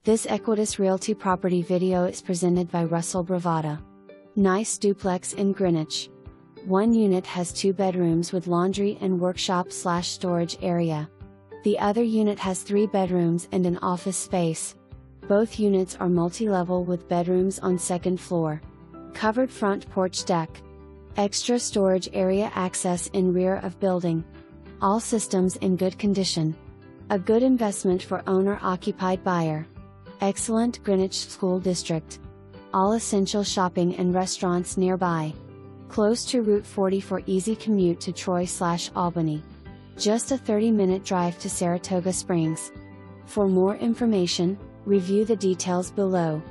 This Equitas Realty property video is presented by Bravata. Nice duplex in Greenwich. One unit has 2 bedrooms with laundry and workshop/storage area. The other unit has 3 bedrooms and an office space. Both units are multi-level with bedrooms on second floor. Covered front porch deck. Extra storage area access in rear of building. All systems in good condition. A good investment for owner-occupied buyer. Excellent Greenwich School District. All essential shopping and restaurants nearby. Close to Route 40 for easy commute to Troy/Albany. Just a 30-minute drive to Saratoga Springs. For more information, review the details below.